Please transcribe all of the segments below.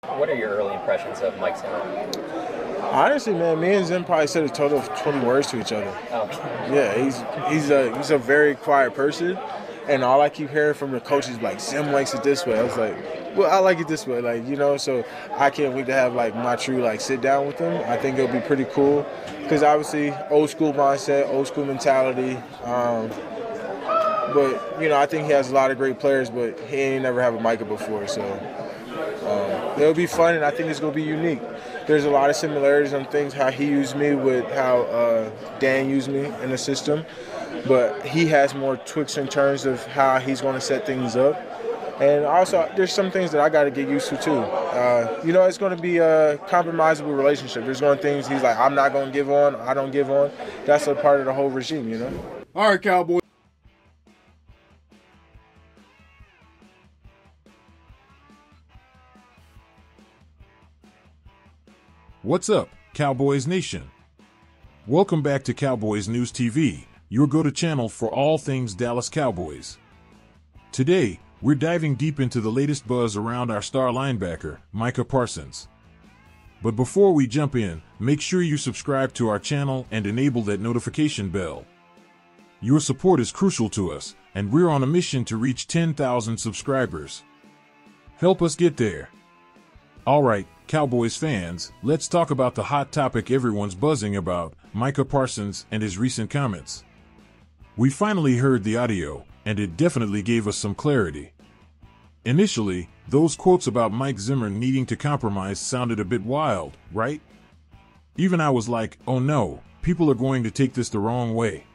What are your early impressions of Mike Zimmer? Honestly, man, me and Zim probably said a total of 20 words to each other. Oh. Yeah, he's a very quiet person, and all I keep hearing from the coaches is like, Zim likes it this way. I was like, well, I like it this way, so I can't wait to have my true sit down with him. I think it'll be pretty cool because obviously old school mindset, old school mentality. But I think he has a lot of great players, but he ain't never have a Micah before, so it'll be fun, and I think it's gonna be unique. There's a lot of similarities on things, how he used me with how Dan used me in the system, but he has more tweaks in terms of how he's going to set things up. And also, there's some things that I got to get used to, too. It's going to be a compromisable relationship. There's going to be things he's like, I'm not going to give on, I don't give on. That's a part of the whole regime, All right, Cowboys. What's up, Cowboys Nation? Welcome back to Cowboys News TV, your go-to channel for all things Dallas Cowboys. Today, we're diving deep into the latest buzz around our star linebacker, Micah Parsons. But before we jump in, make sure you subscribe to our channel and enable that notification bell. Your support is crucial to us, and we're on a mission to reach 10,000 subscribers. Help us get there. All right, Cowboys fans, let's talk about the hot topic everyone's buzzing about, Micah Parsons and his recent comments. We finally heard the audio, and it definitely gave us some clarity. Initially, those quotes about Mike Zimmer needing to compromise sounded a bit wild, right? Even I was like, oh no, people are going to take this the wrong way.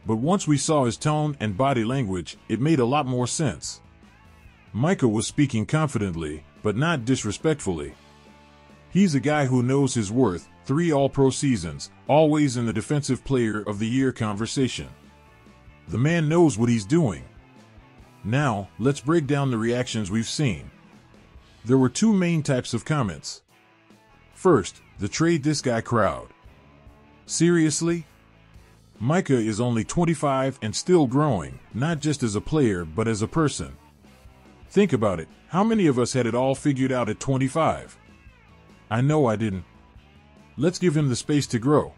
But once we saw his tone and body language, it made a lot more sense. Micah was speaking confidently, but not disrespectfully. He's a guy who knows his worth, 3 All-Pro seasons, always in the Defensive Player of the Year conversation. The man knows what he's doing. Now, let's break down the reactions we've seen. There were 2 main types of comments. First, the trade this guy crowd. Seriously? Micah is only 25 and still growing, not just as a player but as a person. Think about it, how many of us had it all figured out at 25? I know I didn't. Let's give him the space to grow.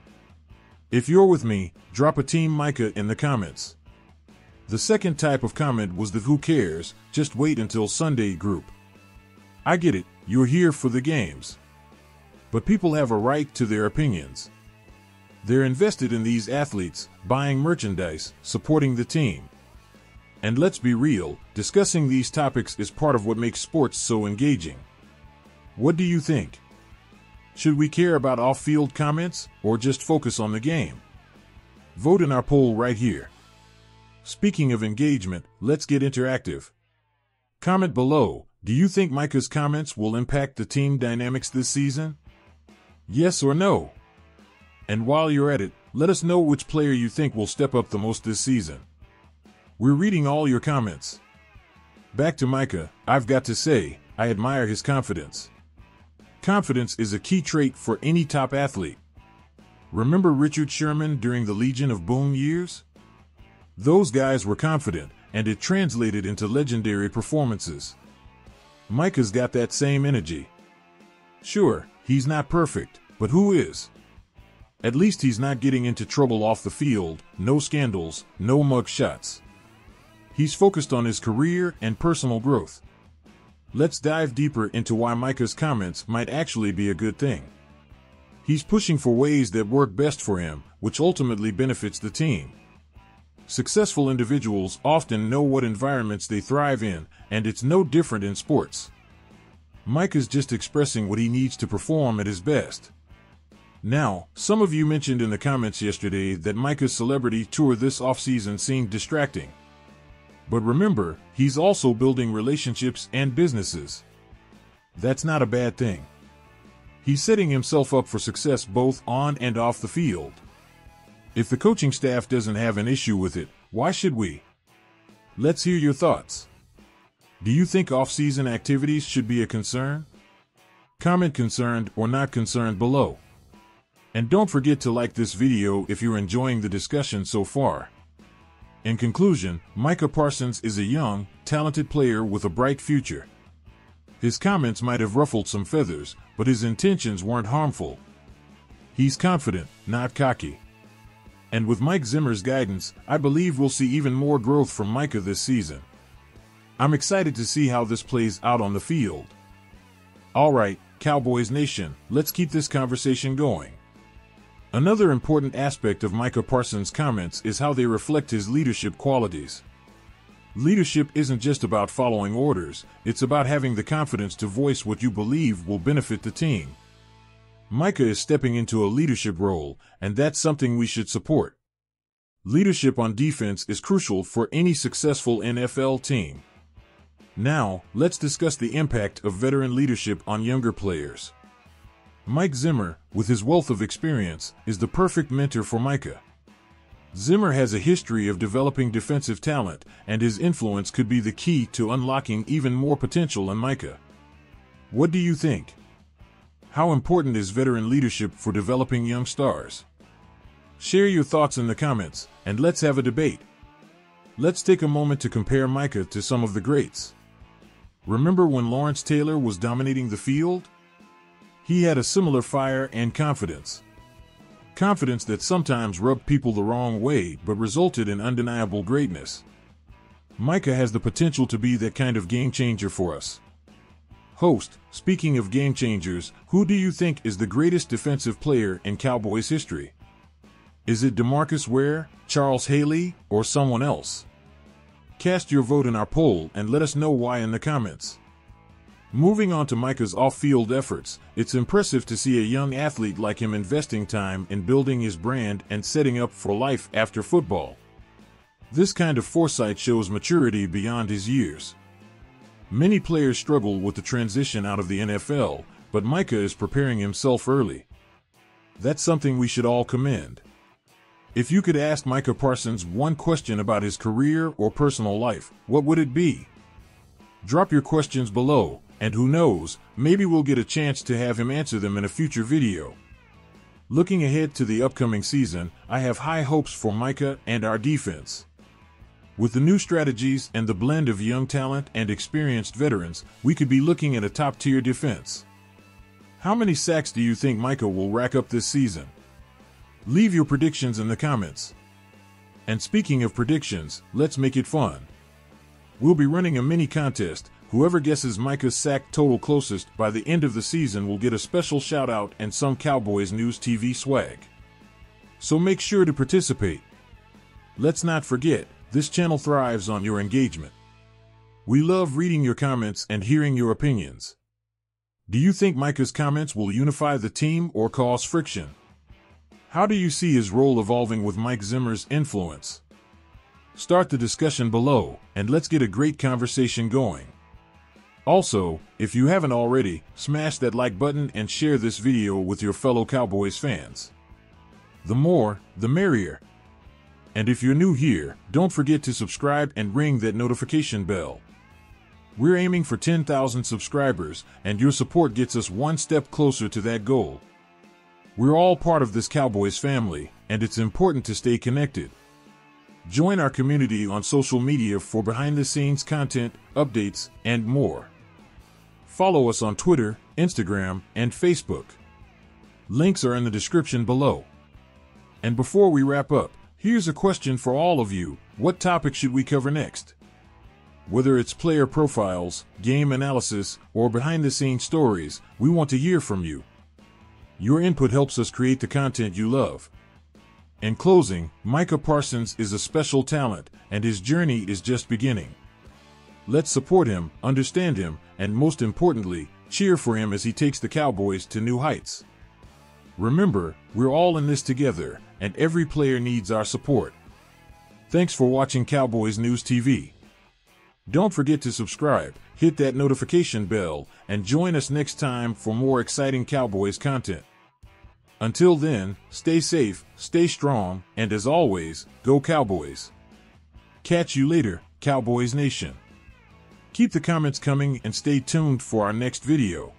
If you're with me, drop a Team Micah in the comments. The second type of comment was the who cares, just wait until Sunday group. I get it, you're here for the games. But people have a right to their opinions. They're invested in these athletes, buying merchandise, supporting the team. And let's be real, discussing these topics is part of what makes sports so engaging. What do you think? Should we care about off-field comments, or just focus on the game? Vote in our poll right here. Speaking of engagement, let's get interactive. Comment below, do you think Micah's comments will impact the team dynamics this season? Yes or no? And while you're at it, let us know which player you think will step up the most this season. We're reading all your comments. Back to Micah, I've got to say, I admire his confidence. Confidence is a key trait for any top athlete. Remember Richard Sherman during the Legion of Boom years? Those guys were confident, and it translated into legendary performances. Micah's got that same energy. Sure, he's not perfect, but who is? At least he's not getting into trouble off the field, no scandals, no mug shots. He's focused on his career and personal growth. Let's dive deeper into why Micah's comments might actually be a good thing. He's pushing for ways that work best for him, which ultimately benefits the team. Successful individuals often know what environments they thrive in, and it's no different in sports. Micah's just expressing what he needs to perform at his best. Now, some of you mentioned in the comments yesterday that Micah's celebrity tour this offseason seemed distracting. But remember, he's also building relationships and businesses. That's not a bad thing. He's setting himself up for success both on and off the field. If the coaching staff doesn't have an issue with it, why should we? Let's hear your thoughts. Do you think off-season activities should be a concern? Comment concerned or not concerned below. And don't forget to like this video if you're enjoying the discussion so far. In conclusion, Micah Parsons is a young, talented player with a bright future. His comments might have ruffled some feathers, but his intentions weren't harmful. He's confident, not cocky. And with Mike Zimmer's guidance, I believe we'll see even more growth from Micah this season. I'm excited to see how this plays out on the field. All right, Cowboys Nation, let's keep this conversation going. Another important aspect of Micah Parsons' comments is how they reflect his leadership qualities. Leadership isn't just about following orders, it's about having the confidence to voice what you believe will benefit the team. Micah is stepping into a leadership role, and that's something we should support. Leadership on defense is crucial for any successful NFL team. Now, let's discuss the impact of veteran leadership on younger players. Mike Zimmer, with his wealth of experience, is the perfect mentor for Micah. Zimmer has a history of developing defensive talent, and his influence could be the key to unlocking even more potential in Micah. What do you think? How important is veteran leadership for developing young stars? Share your thoughts in the comments, and let's have a debate. Let's take a moment to compare Micah to some of the greats. Remember when Lawrence Taylor was dominating the field? He had a similar fire and confidence. Confidence that sometimes rubbed people the wrong way but resulted in undeniable greatness. Micah has the potential to be that kind of game changer for us. Host, speaking of game changers, who do you think is the greatest defensive player in Cowboys history? Is it DeMarcus Ware, Charles Haley, or someone else? Cast your vote in our poll and let us know why in the comments. Moving on to Micah's off-field efforts, it's impressive to see a young athlete like him investing time in building his brand and setting up for life after football. This kind of foresight shows maturity beyond his years. Many players struggle with the transition out of the NFL, but Micah is preparing himself early. That's something we should all commend. If you could ask Micah Parsons one question about his career or personal life, what would it be? Drop your questions below, and who knows, maybe we'll get a chance to have him answer them in a future video. Looking ahead to the upcoming season, I have high hopes for Micah and our defense. With the new strategies and the blend of young talent and experienced veterans, we could be looking at a top-tier defense. How many sacks do you think Micah will rack up this season? Leave your predictions in the comments. And speaking of predictions, let's make it fun. We'll be running a mini contest. Whoever guesses Micah's sack total closest by the end of the season will get a special shout-out and some Cowboys News TV swag. So make sure to participate. Let's not forget, this channel thrives on your engagement. We love reading your comments and hearing your opinions. Do you think Micah's comments will unify the team or cause friction? How do you see his role evolving with Mike Zimmer's influence? Start the discussion below, and let's get a great conversation going. Also, if you haven't already, smash that like button and share this video with your fellow Cowboys fans. The more, the merrier. And if you're new here, don't forget to subscribe and ring that notification bell. We're aiming for 10,000 subscribers, and your support gets us one step closer to that goal. We're all part of this Cowboys family, and it's important to stay connected. Join our community on social media for behind-the-scenes content, updates, and more. Follow us on Twitter, Instagram, and Facebook. Links are in the description below. And before we wrap up, here's a question for all of you. What topic should we cover next? Whether it's player profiles, game analysis, or behind-the-scenes stories, we want to hear from you. Your input helps us create the content you love. In closing, Micah Parsons is a special talent, and his journey is just beginning. Let's support him, understand him, and most importantly, cheer for him as he takes the Cowboys to new heights. Remember, we're all in this together, and every player needs our support. Thanks for watching Cowboys News TV. Don't forget to subscribe, hit that notification bell, and join us next time for more exciting Cowboys content. Until then, stay safe, stay strong, and as always, go Cowboys. Catch you later, Cowboys Nation. Keep the comments coming and stay tuned for our next video.